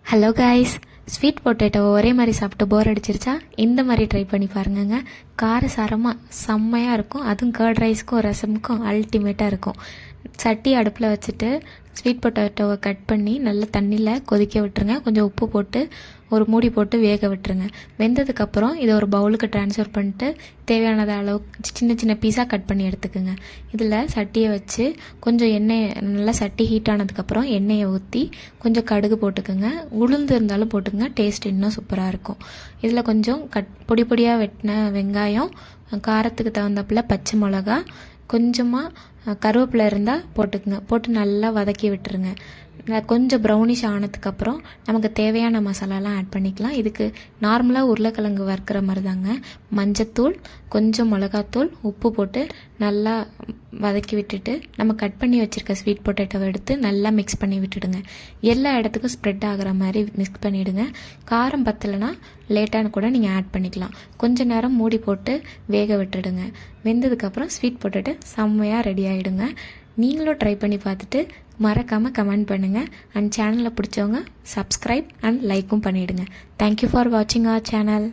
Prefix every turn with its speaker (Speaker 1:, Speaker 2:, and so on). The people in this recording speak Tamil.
Speaker 1: ஹலோ காய்ஸ், ஸ்வீட் பொட்டேட்டோவை ஒரே மாதிரி சாப்பிட்டு போர் அடிச்சிருச்சா? இந்த மாதிரி ட்ரை பண்ணி பாருங்கங்க. காரசாரமாக செம்மையாக இருக்கும். அதுவும் கர்ட் ரைஸ்க்கும் ரசமுக்கும் அல்டிமேட்டாக இருக்கும். சட்டி அடுப்பில் வச்சுட்டு ஸ்வீட் பொட்டேட்டோவை கட் பண்ணி நல்லா தண்ணியில் கொதிக்க விட்டுருங்க. கொஞ்சம் உப்பு போட்டு ஒரு மூடி போட்டு வேக விட்டுருங்க. வெந்ததுக்கப்புறம் இதை ஒரு பவுலுக்கு ட்ரான்ஸ்ஃபர் பண்ணிட்டு தேவையானது அளவு சின்ன சின்ன பீஸாக கட் பண்ணி எடுத்துக்கோங்க. இதில் சட்டியை வச்சு கொஞ்சம் எண்ணெய், நல்லா சட்டி ஹீட் ஆனதுக்கப்புறம் எண்ணெயை ஊற்றி கொஞ்சம் கடுகு போட்டுக்கோங்க. உளுந்து இருந்தாலும் போட்டுக்கோங்க, டேஸ்ட் இன்னும் சூப்பராக இருக்கும். இதில் கொஞ்சம் பொடி பொடியாக வெட்டின வெங்காயம், காரத்துக்கு தகுந்தப்பில் பச்சை மிளகா, கொஞ்சமாக கருவேப்பிலை இருந்தால் போட்டுக்குங்க. போட்டு நல்லா வதக்கி விட்டுருங்க. கொஞ்சம் ப்ரௌனிஷ் ஆனதுக்கப்புறம் நமக்கு தேவையான மசாலாலாம் ஆட் பண்ணிக்கலாம். இதுக்கு நார்மலாக உருளைக்கிழங்கு வறுக்கிற மாதிரி தாங்க. மஞ்சத்தூள், கொஞ்சம் மிளகாத்தூள், உப்பு போட்டு நல்லா வதக்கி விட்டுட்டு நம்ம கட் பண்ணி வச்சுருக்க ஸ்வீட் பொட்டேட்டோவை எடுத்து நல்லா மிக்ஸ் பண்ணி விட்டுடுங்க. எல்லா இடத்துக்கும் ஸ்ப்ரெட் ஆகிற மாதிரி மிக்ஸ் பண்ணிவிடுங்க. காரம் பத்தலைன்னா லேட்டான கூட நீங்கள் ஆட் பண்ணிக்கலாம். கொஞ்சம் நேரம் மூடி போட்டு வேக விட்டுடுங்க. வெந்ததுக்கப்புறம் ஸ்வீட் பொட்டேட்டோ செம்மையாக ரெடி ஆகிடுங்க. நீங்களும் ட்ரை பண்ணி பார்த்துட்டு மறக்காமல் கமெண்ட் பண்ணுங்கள். அண்ட் சேனலை பிடிச்சவங்க சப்ஸ்கிரைப் அண்ட் லைக்கும் பண்ணிவிடுங்க. தேங்க்யூ ஃபார் வாட்சிங் அவர் சேனல்.